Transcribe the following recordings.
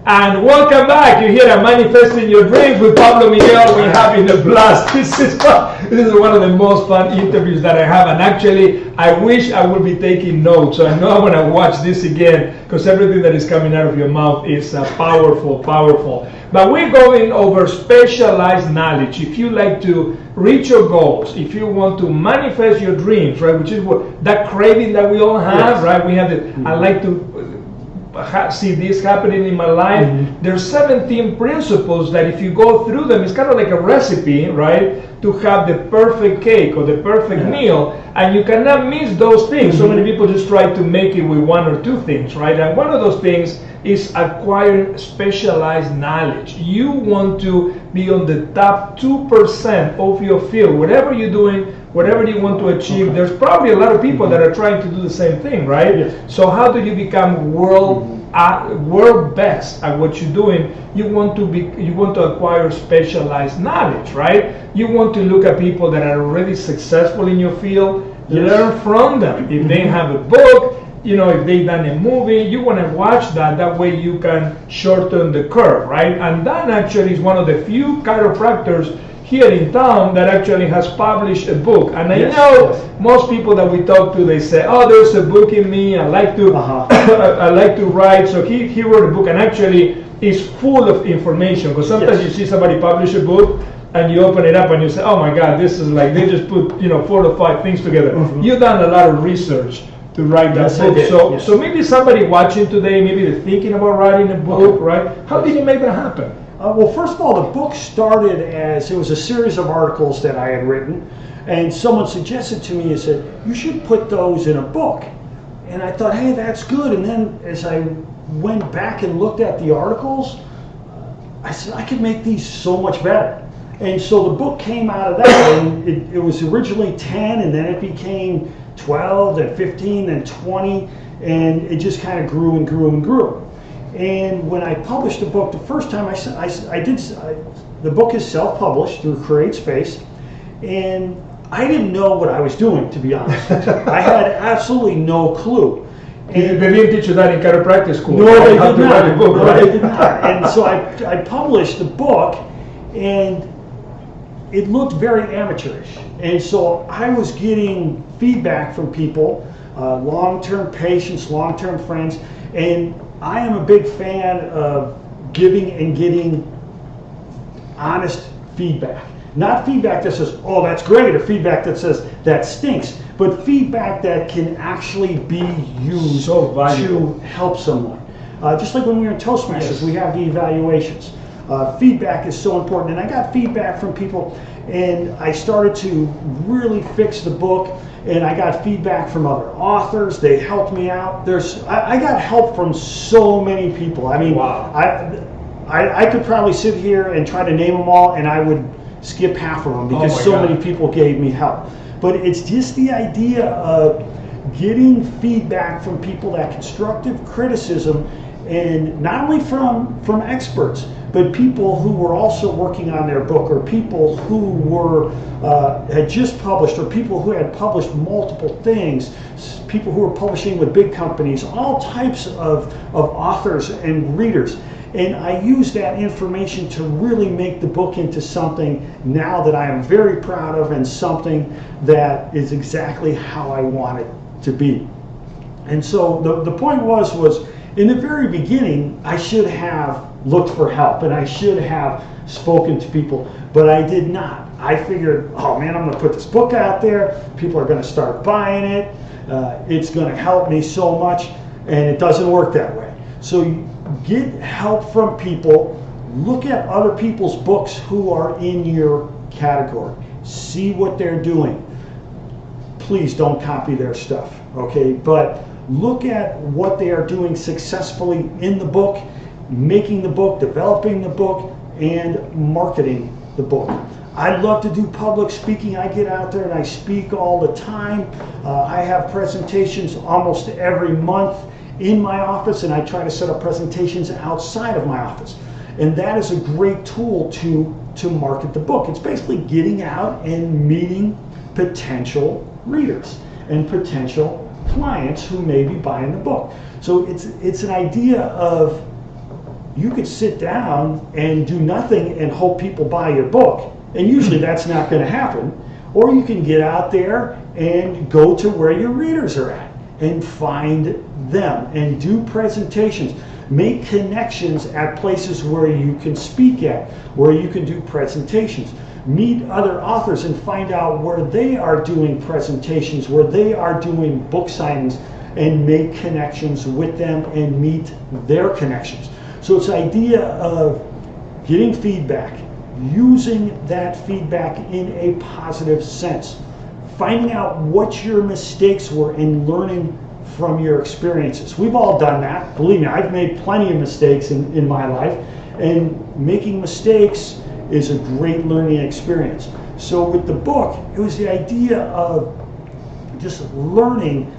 And welcome back. You're here at Manifesting Your Dreams with Pablo Miguel. We're having a blast. This is one of the most fun interviews that I have. And actually, I wish I would be taking notes. So I know I'm going to watch this again because everything that is coming out of your mouth is powerful, powerful. But we're going over specialized knowledge. If you like to reach your goals, if you want to manifest your dreams, right, which is what that craving that we all have, right? We have it. I like to see this happening in my life. There's 17 principles that if you go through them, it's kind of like a recipe, right, to have the perfect cake or the perfect meal, and you cannot miss those things. So many people just try to make it with one or two things, right? And one of those things is acquiring specialized knowledge. You want to be on the top 2% of your field. Whatever you're doing, whatever you want to achieve, there's probably a lot of people that are trying to do the same thing, right? Yes. So how do you become world best at what you're doing? You want to acquire specialized knowledge, right? You want to look at people that are already successful in your field, learn from them. If they have a book, if they've done a movie, you want to watch that. That way you can shorten the curve, right? And Dan actually is one of the few chiropractors here in town that actually has published a book. And I know most people that we talk to, they say, "Oh, there's a book in me. I like to, I like to write." So he wrote a book, and actually is full of information. Because sometimes you see somebody publish a book, and you open it up and you say, "Oh my God, this is like they just put 4 to 5 things together." You've done a lot of research to write that book. So maybe somebody watching today, maybe they're thinking about writing a book, right? How did you make that happen? Well, first of all, the book started as it was a series of articles that I had written, and someone suggested to me and said, "You should put those in a book." And I thought, hey, that's good. And then as I went back and looked at the articles, I said, I could make these so much better. And so the book came out of that, and it was originally 10, and then it became 12, then 15, then 20, and it just kind of grew and grew and grew. And when I published the book the first time, the book is self-published through Create Space, and I didn't know what I was doing, to be honest. I had absolutely no clue. And they didn't teach you that in chiropractic school. No, they did not. They did not. And so I published the book, and it looked very amateurish. And so I was getting feedback from people, long-term patients, long-term friends, and I am a big fan of giving and getting honest feedback. Not feedback that says, "Oh, that's great," or feedback that says, "That stinks," but feedback that can actually be used to help someone. Just like when we were in Toastmasters, we have the evaluations. Feedback is so important, and I got feedback from people, and I started to really fix the book, and I got feedback from other authors. They helped me out. I got help from so many people. I mean, I could probably sit here and try to name them all, and I would skip half of them because many people gave me help. But it's just the idea of getting feedback from people, that constructive criticism, and not only from experts, but people who were also working on their book, or people who had just published, or people who had published multiple things, people who were publishing with big companies, all types of authors and readers. And I use that information to really make the book into something now that I am very proud of, and something that is exactly how I want it to be. And so the point was in the very beginning, I should have looked for help, and I should have spoken to people, but I did not. I figured, oh man, I'm going to put this book out there. People are going to start buying it. It's going to help me so much, and it doesn't work that way. So get help from people. Look at other people's books who are in your category. See what they're doing. Please don't copy their stuff, okay? But look at what they are doing successfully in the book, making the book, developing the book, and marketing the book. I love to do public speaking. I get out there and I speak all the time. I have presentations almost every month in my office, and I try to set up presentations outside of my office. And that is a great tool to market the book. It's basically getting out and meeting potential readers and potential clients who may be buying the book. So it's an idea of you could sit down and do nothing and hope people buy your book. And usually that's not going to happen. Or you can get out there and go to where your readers are at and find them and do presentations. Make connections at places where you can speak at, where you can do presentations. Meet other authors and find out where they are doing presentations, where they are doing book signings, and make connections with them and meet their connections. So it's the idea of getting feedback, using that feedback in a positive sense, finding out what your mistakes were and learning from your experiences. We've all done that. Believe me, I've made plenty of mistakes in my life, and making mistakes is a great learning experience. So with the book, it was the idea of just learning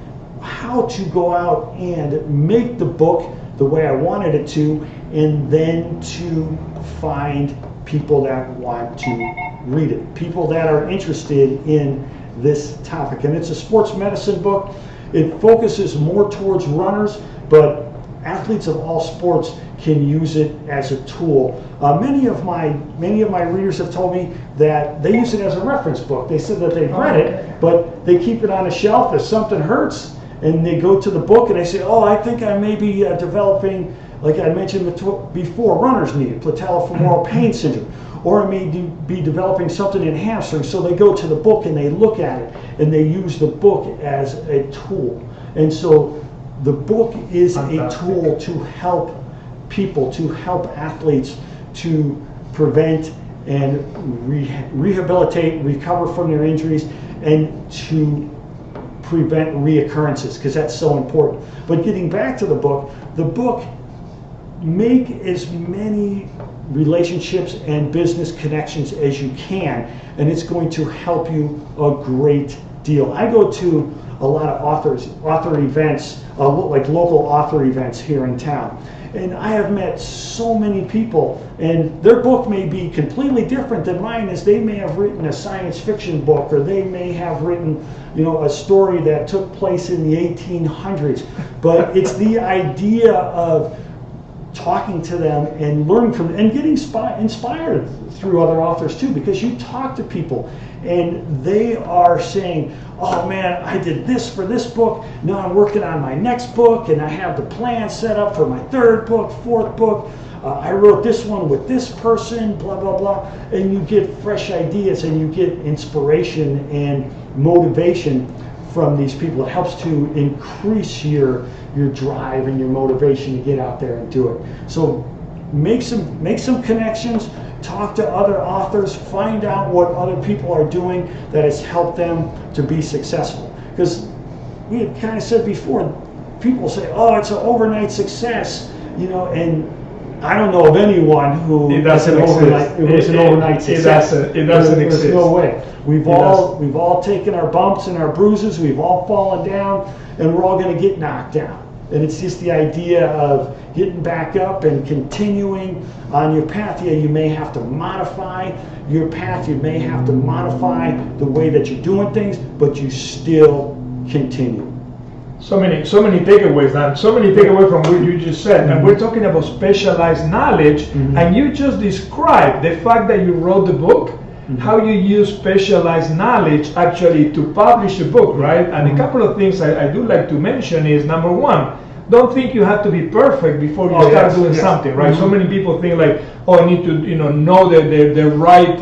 how to go out and make the book the way I wanted it to, and then to find people that want to read it, people that are interested in this topic. And it's a sports medicine book. It focuses more towards runners, but athletes of all sports can use it as a tool. Many of my readers have told me that they use it as a reference book. They said that they've read it, but they keep it on a shelf if something hurts, and they go to the book and they say, oh, I think I may be developing, like I mentioned before, runner's knee, patellofemoral pain syndrome, or I may be developing something in hamstring. So they go to the book and they look at it and they use the book as a tool. And so the book is a tool to help people, to help athletes to prevent and rehabilitate, recover from their injuries, and to prevent reoccurrences, because that's so important. But getting back to the book, make as many relationships and business connections as you can, and it's going to help you a great deal. I go to a lot of author events, like local author events here in town, and I have met so many people, and their book may be completely different than mine, as they may have written a science fiction book, or they may have written, a story that took place in the 1800s. But it's the idea of talking to them and learning from them and getting inspired through other authors too, because you talk to people and they are saying, oh man, I did this for this book, now I'm working on my next book, and I have the plan set up for my third book, fourth book, I wrote this one with this person, blah blah blah. And you get fresh ideas and you get inspiration and motivation from these people. It helps to increase your drive and your motivation to get out there and do it. So make some connections, talk to other authors, find out what other people are doing that has helped them to be successful. Because we had kind of said before, people say, oh, it's an overnight success, and I don't know of anyone who it was an overnight success. It doesn't exist. There's no way. We've all taken our bumps and our bruises. We've all fallen down, and we're all going to get knocked down. And it's just the idea of getting back up and continuing on your path. Yeah, you may have to modify your path. You may have to modify the way that you're doing things, but you still continue. So many takeaways, and so many takeaways from what you just said. And we're talking about specialized knowledge, and you just described the fact that you wrote the book, how you use specialized knowledge actually to publish a book, right? And a couple of things I do like to mention is, number one, don't think you have to be perfect before you start doing something, right? So many people think like, oh, I need to know the right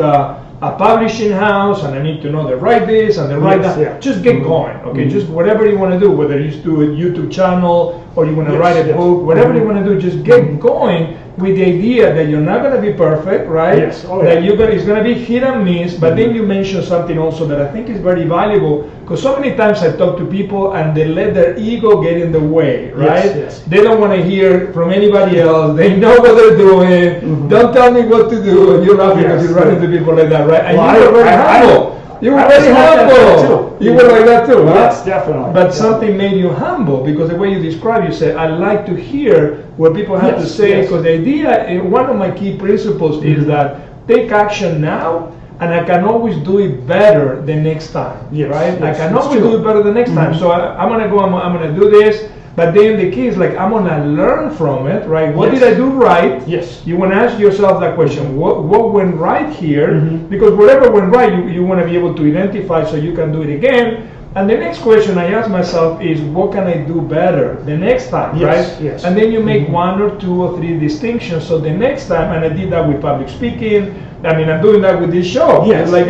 publishing house, and I need to know the right this and the right that. Just get going, okay? Just whatever you want to do, whether you do a YouTube channel or you want to write a book, whatever you want to do, just get going with the idea that you're not going to be perfect, right? That it's going to be hit and miss. But then you mentioned something also that I think is very valuable, because so many times I talk to people and they let their ego get in the way, right? They don't want to hear from anybody else. They know what they're doing. Don't tell me what to do. And you're laughing because you run into people like that, right? And you were very humble. You were very humble. You were like that too, huh? Yes, definitely. But something made you humble, because the way you describe, you say, I like to hear what people have to say, because the idea, one of my key principles is that take action now, and I can always do it better the next time, right? I can always do it better the next time. So I'm going to go, I'm going to do this. But then the key is like, I'm gonna learn from it, right? What Yes. did I do right? Yes. You wanna ask yourself that question. What went right here? Mhm. Because whatever went right, you wanna be able to identify so you can do it again. And the next question I ask myself is, what can I do better the next time, Yes, right? yes. And then you make one or two or three distinctions. So the next time, and I did that with public speaking. I mean, I'm doing that with this show. Yes. It's like,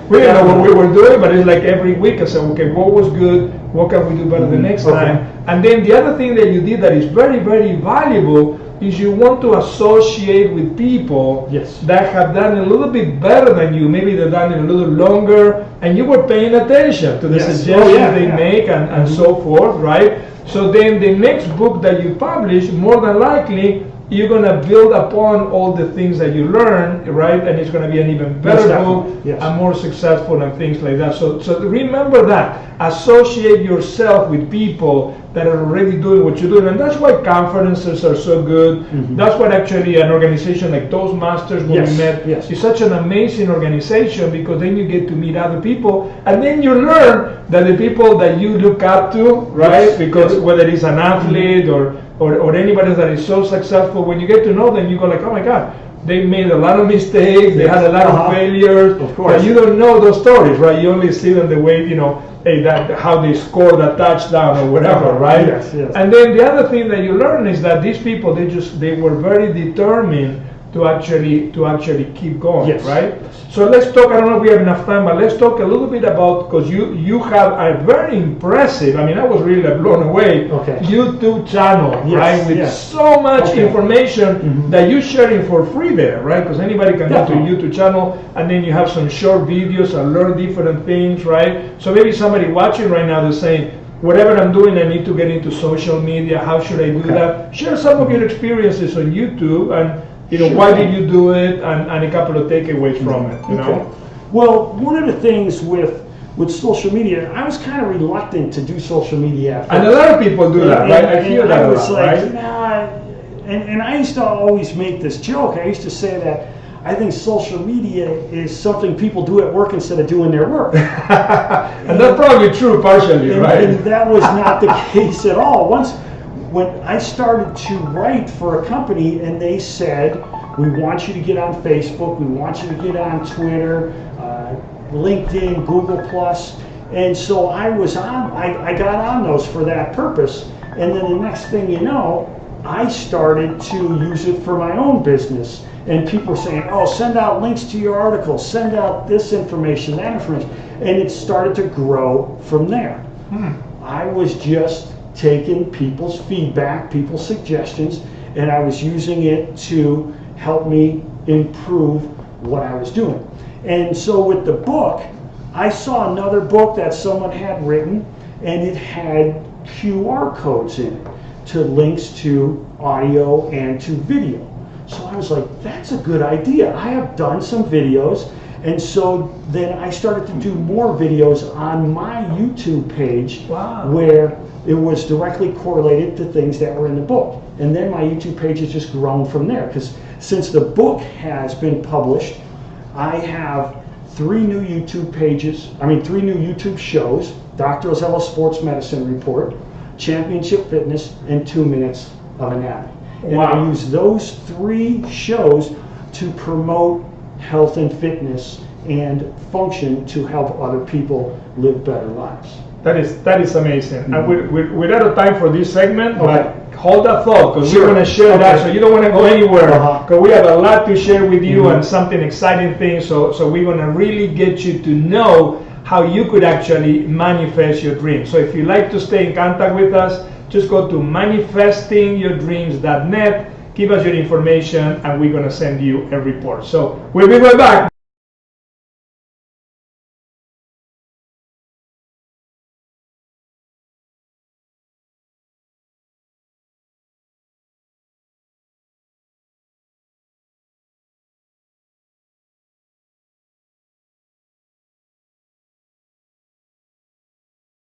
we didn't know what we were doing, but it's like every week I said, okay, what was good? What can we do better the next Okay. time? And then the other thing that you did that is very, very valuable is you want to associate with people Yes. that have done a little bit better than you. Maybe they've done it a little longer, and you were paying attention to the Yes. suggestions Oh, yeah, they yeah. make and so forth, right? So then the next book that you publish, more than likely, you're gonna build upon all the things that you learned, right? And it's gonna be an even better Most book, definitely, yes. and more successful and things like that. So remember that. Associate yourself with people that are already doing what you're doing. And that's why conferences are so good. That's what actually an organization like Toastmasters, when Yes, we met, yes. is such an amazing organization, because then you get to meet other people, and then you learn that the people that you look up to, right? Yes, Because yes. whether it's an athlete or anybody that is so successful, when you get to know them, you go like, oh my God, they made a lot of mistakes, they had a lot of failures, Of course. but you don't know those stories, right? You only see them the way, hey, how they scored a touchdown or whatever, right? Yes, yes. And then the other thing that you learn is that these people, they were very determined to actually keep going, Yes. right? So let's talk, I don't know if we have enough time, but let's talk a little bit about, because you have a very impressive, I mean, I was really blown away, Okay. YouTube channel, Yes, right? With yes. so much Okay. information that you're sharing for free there, right? Because anybody can go to a YouTube channel, and then you have some short videos and learn different things, right? So maybe somebody watching right now is saying, whatever I'm doing, I need to get into social media. How should I do that? Share some of your experiences on YouTube, and Sure. why did you do it, and a couple of takeaways from it. You Okay. know? Well, one of the things with social media, I was kind of reluctant to do social media at And a first. lot of people do that, right? I And hear that I a was lot, like, right? nah, and I used to always make this joke. I used to say that I think social media is something people do at work instead of doing their work. And that's probably true partially, And, right? and that was not the case at all. When I started to write for a company and they said, we want you to get on Facebook, we want you to get on Twitter, LinkedIn, Google+. And so I got on those for that purpose. And then the next thing you know, I started to use it for my own business. And people were saying, oh, send out links to your articles, send out this information, that information. And it started to grow from there. I was just taking people's feedback, people's suggestions, and I was using it to help me improve what I was doing. And so with the book, I saw another book that someone had written, and it had QR codes in it to links to audio and to video. So I was like, that's a good idea. I have done some videos. And so then I started to do more videos on my YouTube page. Wow. Where it was directly correlated to things that were in the book. And then my YouTube page has just grown from there. Because since the book has been published, I have 3 new YouTube shows: Dr. Ozella's Sports Medicine Report, Championship Fitness, and 2 Minutes of Anatomy. And I Wow. use those 3 shows to promote health and fitness and function to help other people live better lives. That is amazing. And we're out of time for this segment, Okay. but hold that thought, because Sure. we're going to share that, Okay. so you don't want to go anywhere, Uh-huh. because we have a lot to share with you and something exciting things. So we're going to really get you to know how you could actually manifest your dreams. So if you'd like to stay in contact with us, just go to manifestingyourdreams.net, give us your information, and we're going to send you a report. So we'll be right back.